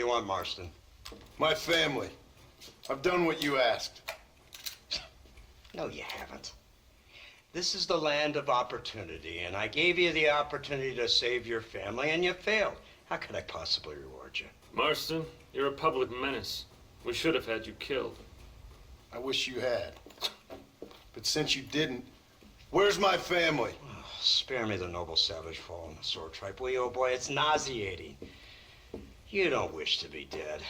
you want, Marston? My family. I've done what you asked. No, you haven't. This is the land of opportunity, and I gave you the opportunity to save your family, and you failed. How could I possibly reward you? Marston, you're a public menace. We should have had you killed. I wish you had. But since you didn't, where's my family? Oh, spare me the noble savage fall on the sword tripe, will you, old boy? It's nauseating. You don't wish to be dead.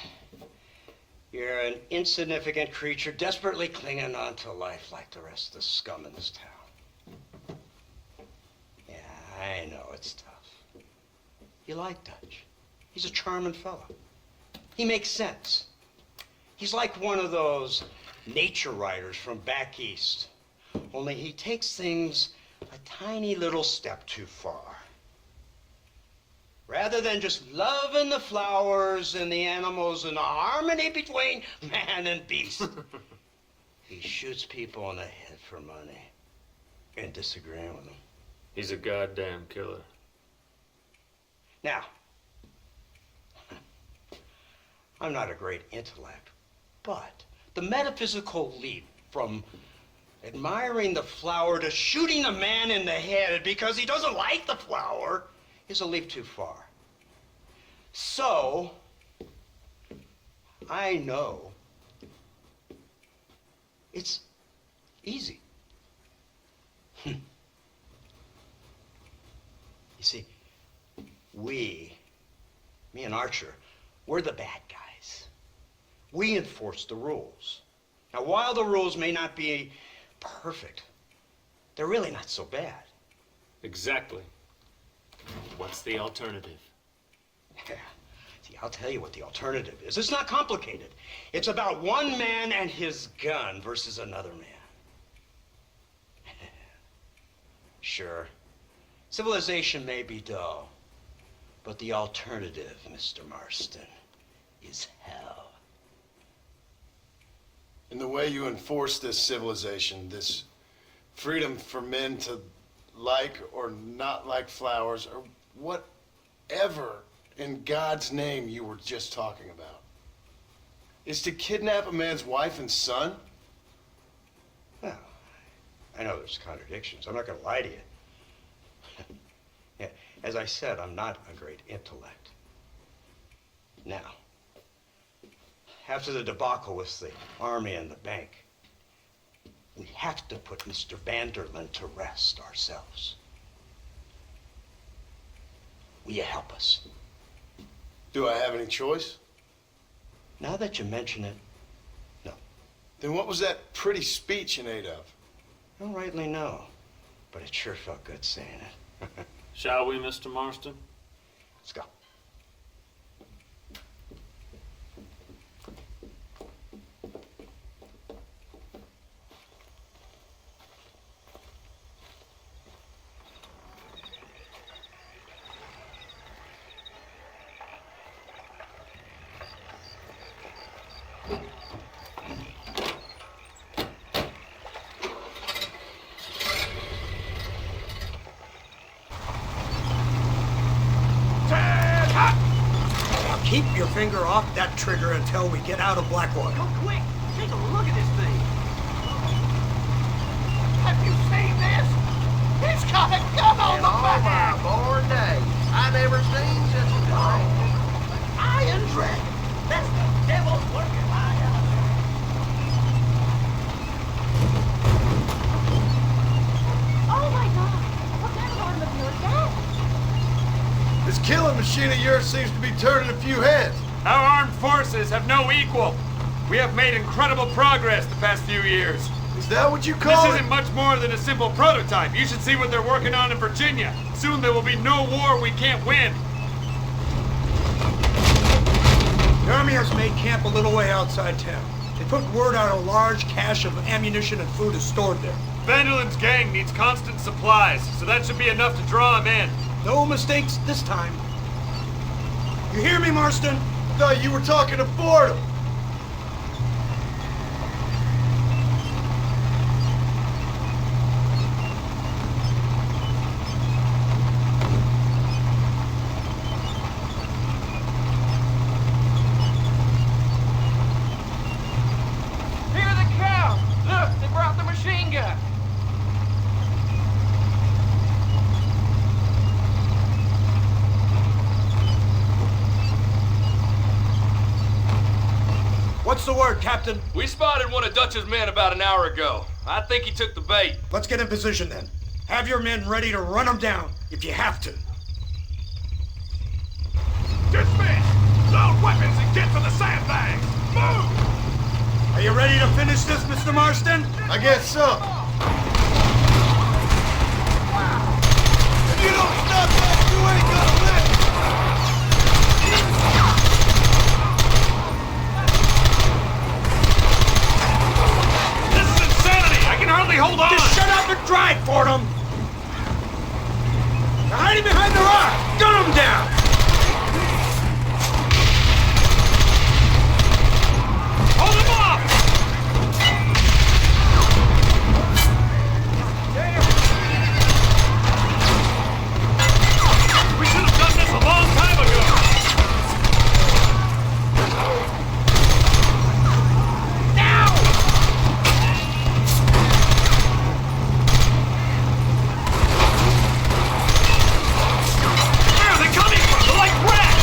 You're an insignificant creature desperately clinging on to life like the rest of the scum in this town. Yeah, I know it's tough. You like Dutch. He's a charming fellow. He makes sense. He's like one of those nature writers from back east. Only he takes things a tiny little step too far. Rather than just loving the flowers and the animals and the harmony between man and beast, he shoots people in the head for money and disagreeing with them. He's a goddamn killer. Now, I'm not a great intellect, but the metaphysical leap from admiring the flower to shooting a man in the head because he doesn't like the flower is a leap too far. So, I know it's easy. You see, me and Archer, we're the bad guys. We enforce the rules. Now, while the rules may not be perfect, they're really not so bad. Exactly. What's the alternative? Yeah. See, I'll tell you what the alternative is. It's not complicated. It's about one man and his gun versus another man. Sure, civilization may be dull, but the alternative, Mr. Marston, is hell. In the way you enforce this civilization, this freedom for men to like or not like flowers, or whatever in God's name you were just talking about, is to kidnap a man's wife and son? Well, I know there's contradictions. I'm not going to lie to you. Yeah, as I said, I'm not a great intellect. Now, after the debacle with the army and the bank, we have to put Mr. Vanderlyn to rest ourselves. Will you help us? Do I have any choice? Now that you mention it, no. Then what was that pretty speech in aid of? I don't rightly know, but it sure felt good saying it. Shall we, Mr. Marston? Let's go. Keep your finger off that trigger until we get out of Blackwater. Go quick! Take a look at this thing! Have you seen this? He's got a gun on the back! my born days, I never seen such a thing. Iron Dragon! That's the devil's working my house! Oh my God! What kind of automobile is that? This killing machine of yours seems to be turning a few heads. Our armed forces have no equal. We have made incredible progress the past few years. Is that what you call This it? isn't much more than a simple prototype. You should see what they're working on in Virginia. Soon there will be no war we can't win. The army has made camp a little way outside town. They put word out a large cache of ammunition and food is stored there. Vanderlyn's gang needs constant supplies, so that should be enough to draw him in. No mistakes this time. You hear me, Marston? I thought you were talking to Fordham. What's the word, Captain? We spotted one of Dutch's men about an hour ago. I think he took the bait. Let's get in position then. Have your men ready to run them down if you have to. Dismiss! Load weapons and get to the sandbags! Move! Are you ready to finish this, Mr. Marston? I guess so. If you don't stop that, you ain't gonna live! This is insanity! I can hardly hold on! Just shut up and drive, Fordham! They're hiding behind the rock! Gun them down! Hold him off! We should have done this a long time ago! Now! Where are they coming from? They're like rats!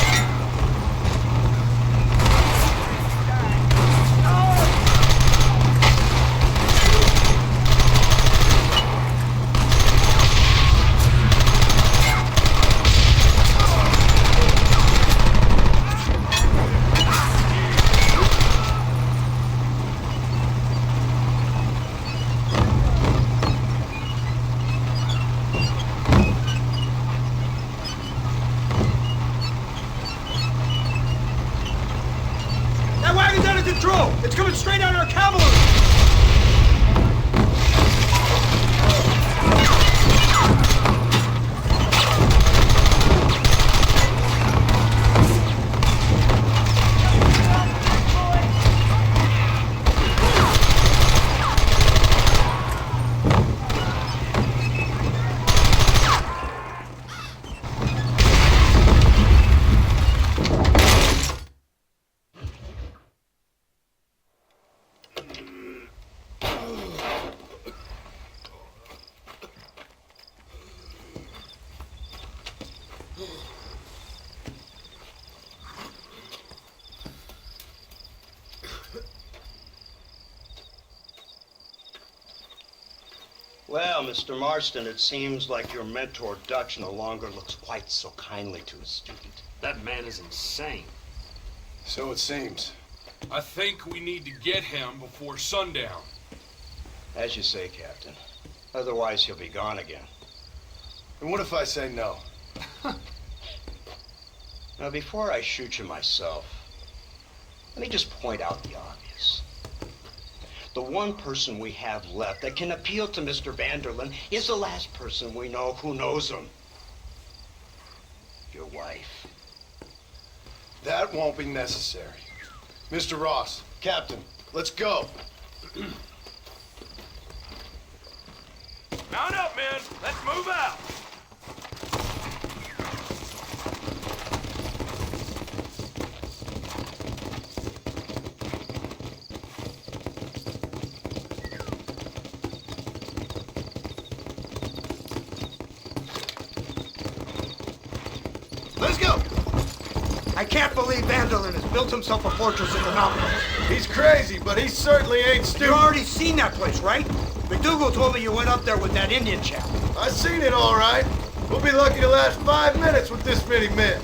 That wagon's out of control! It's coming straight on our cavalry! Well, Mr. Marston, it seems like your mentor Dutch no longer looks quite so kindly to his student. That man is insane. So it seems. I think we need to get him before sundown. As you say, Captain. Otherwise, he'll be gone again. And what if I say no? Now, before I shoot you myself, let me just point out the obvious. The one person we have left that can appeal to Mr. Vanderlyn is the last person we know who knows him. Your wife. That won't be necessary. Mr. Ross, Captain, let's go. Mount up, men! Let's move out! Let's go! I can't believe Vanderlyn has built himself a fortress in the mountains. He's crazy, but he certainly ain't You've stupid. already seen that place, right? McDougal told me you went up there with that Indian chap. I seen it all right. We'll be lucky to last 5 minutes with this many men.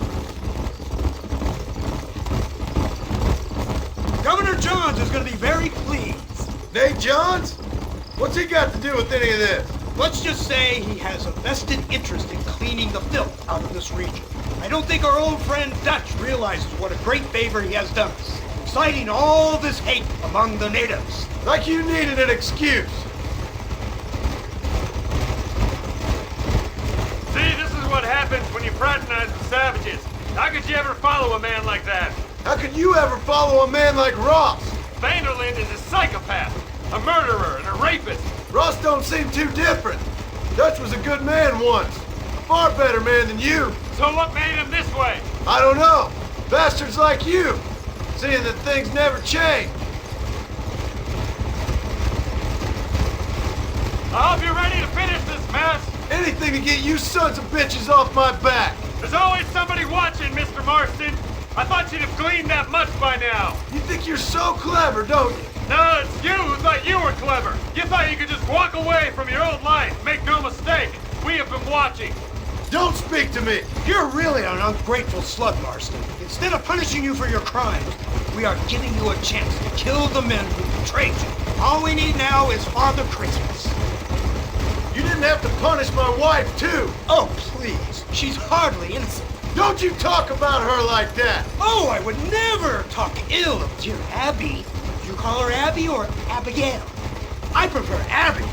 Governor Johns is going to be very pleased. Nate Johns? What's he got to do with any of this? Let's just say he has a vested interest in cleaning the filth out of this region. I don't think our old friend Dutch realizes what a great favor he has done us, inciting all this hate among the natives. Like you needed an excuse. See, this is what happens when you fraternize with savages. How could you ever follow a man like that? How could you ever follow a man like Ross? Vanderlyn is a psychopath, a murderer, and a rapist. Ross don't seem too different. Dutch was a good man once. A far better man than you. So what made him this way? I don't know. Bastards like you. Seeing that things never change. I hope you're ready to finish this mess. Anything to get you sons of bitches off my back. There's always somebody watching, Mr. Marston. I thought you'd have gleaned that much by now. You think you're so clever, don't you? No, it's you who thought you were clever. You thought you could just walk away from your old life. Make no mistake, we have been watching. Don't speak to me! You're really an ungrateful slug, Marston. Instead of punishing you for your crimes, we are giving you a chance to kill the men who betrayed you. All we need now is Father Christmas. You didn't have to punish my wife, too! Oh, please. She's hardly innocent. Don't you talk about her like that! Oh, I would never talk ill of dear Abby. Do you call her Abby or Abigail? I prefer Abby.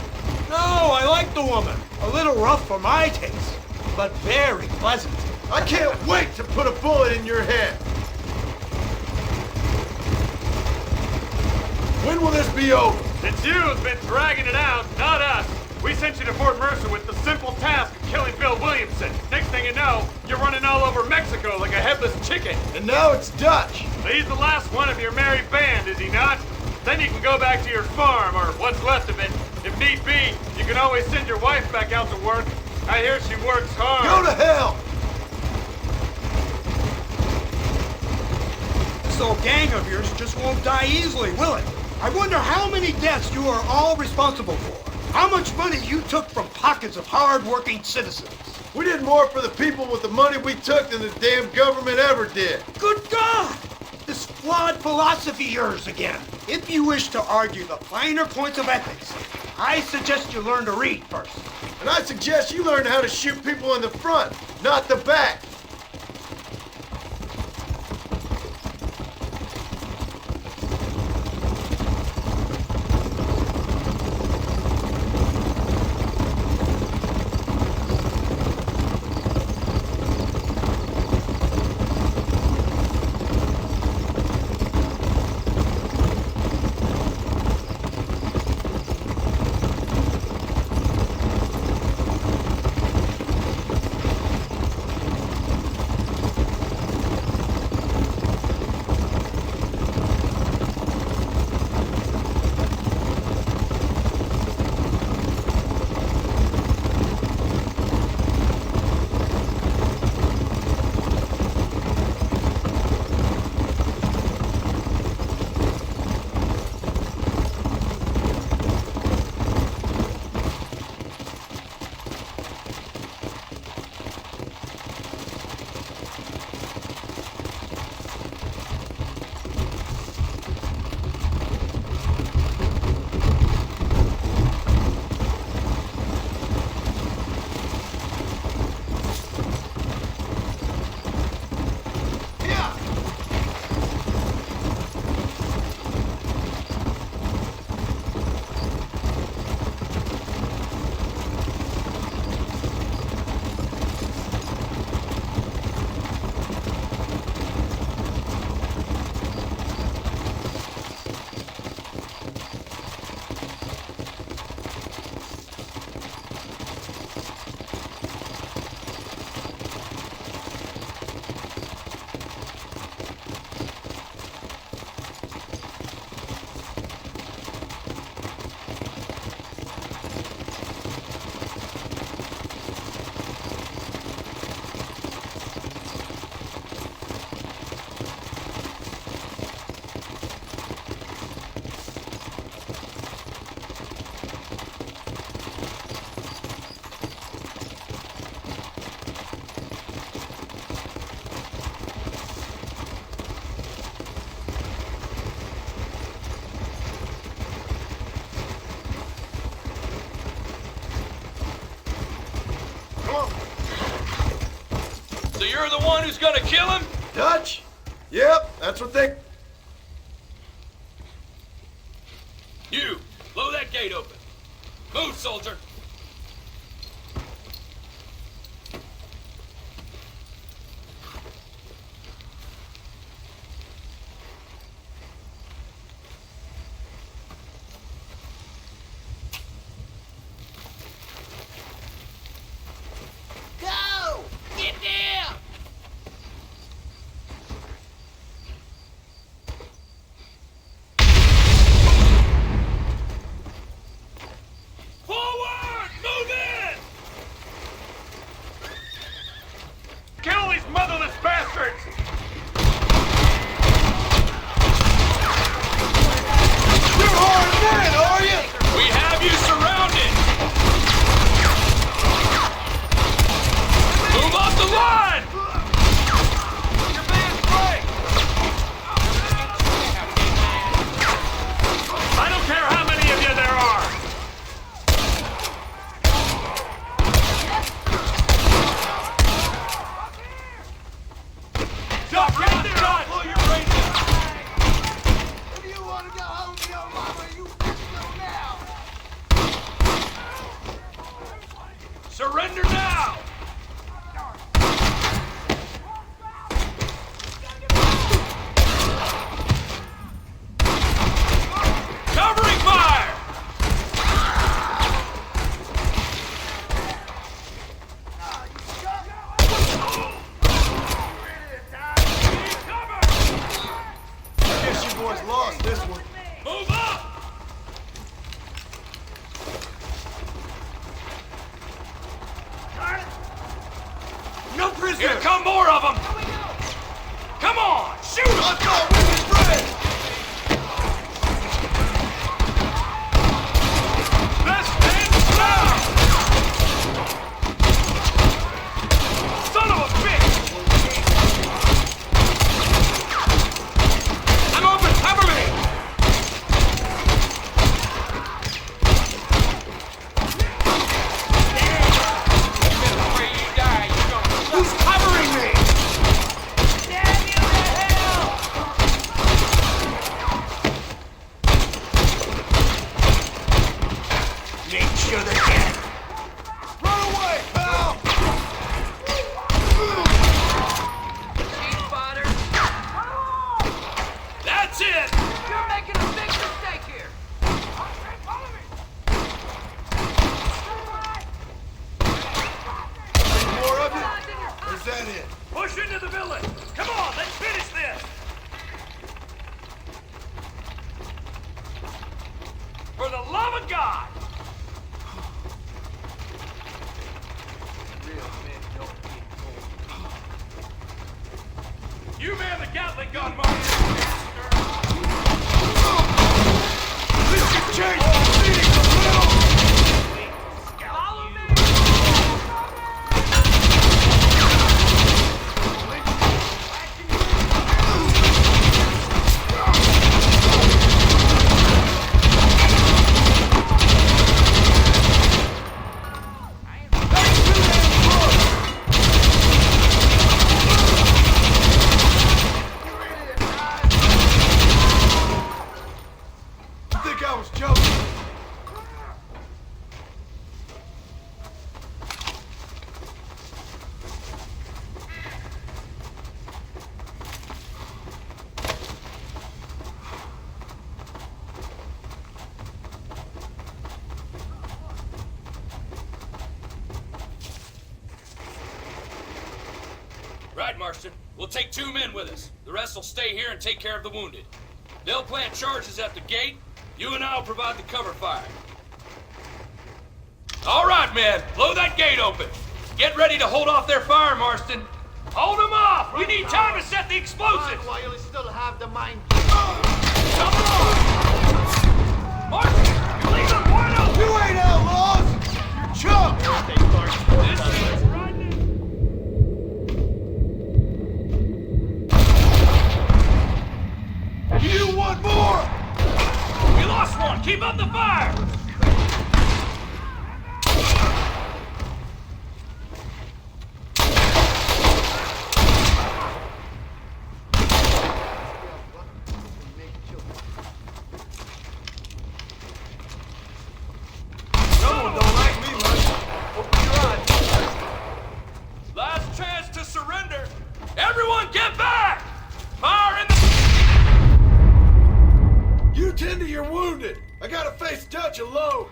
No, I like the woman. A little rough for my taste, but very pleasant. I can't wait to put a bullet in your head! When will this be over? It's you who's been dragging it out, not us. We sent you to Fort Mercer with the simple task of killing Bill Williamson. Next thing you know, you're running all over Mexico like a headless chicken. And now it's Dutch! He's the last one of your merry band, is he not? Then you can go back to your farm, or what's left of it. If need be, you can always send your wife back out to work. I hear she works hard. Go to hell! This old gang of yours just won't die easily, will it? I wonder how many deaths you are all responsible for. How much money you took from pockets of hard-working citizens. We did more for the people with the money we took than the damn government ever did. Good God! This flawed philosophy of yours again. If you wish to argue the finer points of ethics, I suggest you learn to read first. And I suggest you learn how to shoot people in the front, not the back. So you're the one who's gonna kill him? Dutch? Yep, that's what they... You, blow that gate open. Move, soldier. Go! Get down! Forward! more of them! Come on, shoot 'em! I thought we was friends! Best man down! Son of a bitch! I'm open, cover me! Who's covering me? Damn you to hell! Make sure they're dead. Run away, pal! Spotter. That's it! You're making a big mistake here. More of it? Or is that it? Push into the village! Come on, let's finish this! For the love of God! Real men don't get cold. You man the Gatling gun, Marty! This can change things a little! Follow me! I think I was joking. Right, Marston. We'll take 2 men with us. The rest will stay here and take care of the wounded. They'll plant charges at the gate. You and I'll provide the cover fire. All right, men. Blow that gate open. Get ready to hold off their fire, Marston. Hold them off! We need time to set the explosives! While you still have the mind. Come on! Marston, you leave them wide open! You ain't outlaws! You're chumps! This is right now. You want more? We lost one! Keep up the fire! Someone don't like me much. Open your eyes. Last chance to surrender! Everyone get back! Fire in the... You tend to your wounded. I gotta face Dutch alone.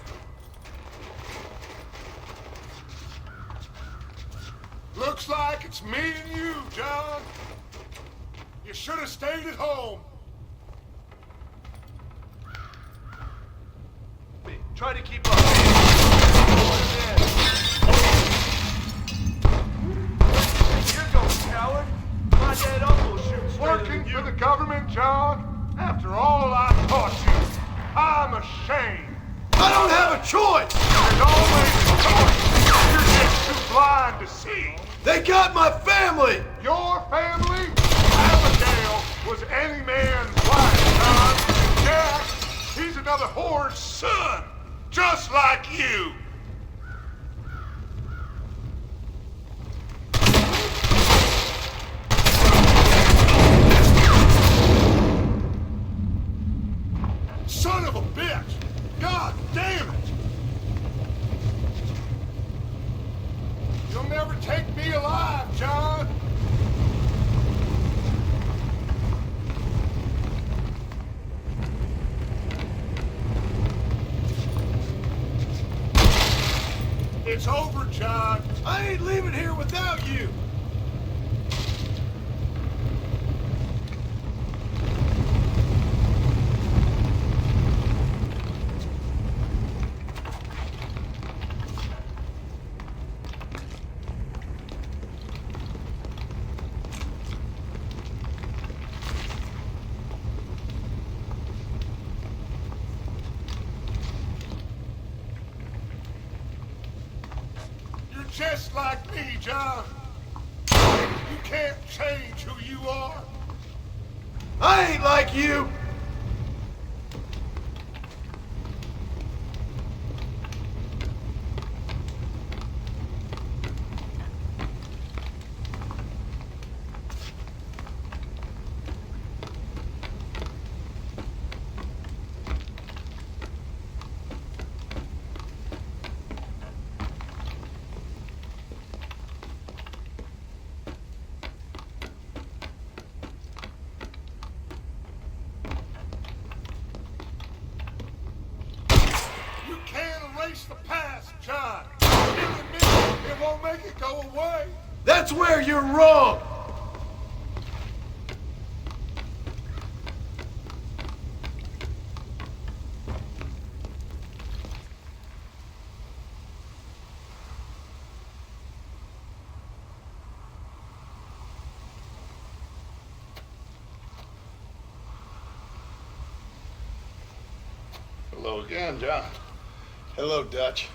Looks like it's me and you, John. You should have stayed at home. Try to keep up. Here goes, coward. My dead uncle shoots Working for the government, John? After all I taught you, I'm ashamed. I don't have a choice. There's always a choice. You're just too blind to see. They got my family. Your family? Abigail was any man's wife, John. And Jack, he's another whore's son, just like you. Son of a bitch! God damn it! You'll never take me alive, John! It's over, John. I ain't leaving here without you. just like me, John. You can't change who you are. I ain't like you! You can't erase the past, John. Killing me, it won't make it go away. That's where you're wrong! Hello again, John. Hello, Dutch.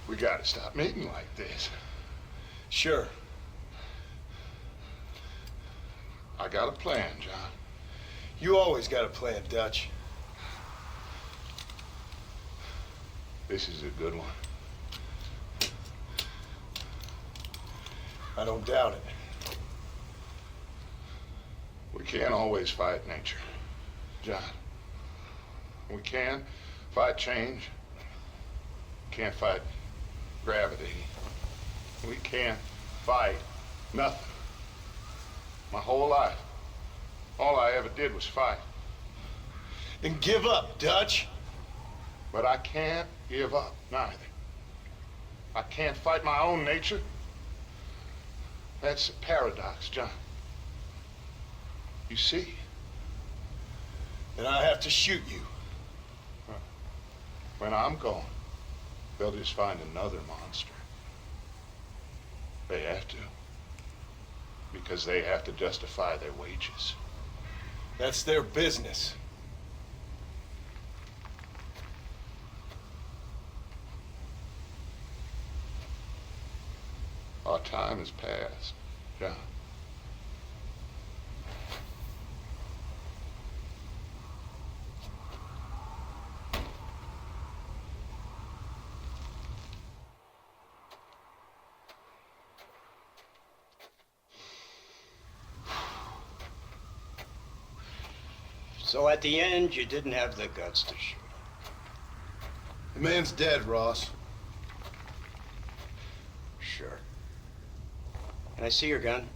We gotta stop meeting like this. Sure. I got a plan, John. You always got a plan, Dutch. This is a good one. I don't doubt it. We can't always fight nature, John. We can fight change. Can't fight gravity. We can't fight nothing. My whole life, all I ever did was fight. Then give up, Dutch. But I can't give up, neither. I can't fight my own nature. That's a paradox, John. You see? Then I have to shoot you. When I'm gone, they'll just find another monster. They have to. Because they have to justify their wages. That's their business. Our time has passed, John. So at the end, you didn't have the guts to shoot him. The man's dead, Ross. Sure. Can I see your gun?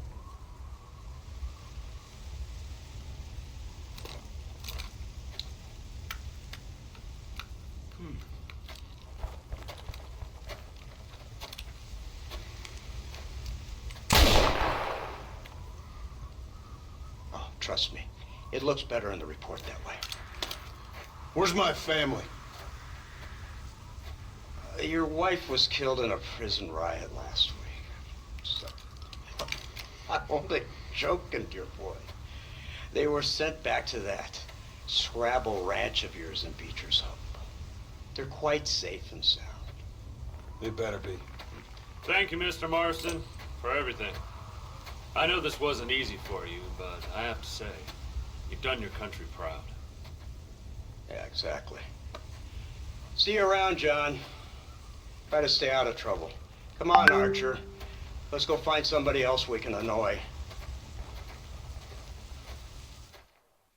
Oh, trust me. It looks better in the report that way. Where's my family? Your wife was killed in a prison riot last week. So, I'm only joking, dear boy. They were sent back to that Scrabble ranch of yours in Beecher's Hope. They're quite safe and sound. They better be. Thank you, Mr. Marston, for everything. I know this wasn't easy for you, but I have to say, you've done your country proud. Yeah, exactly. See you around, John. Try to stay out of trouble. Come on, Archer. Let's go find somebody else we can annoy.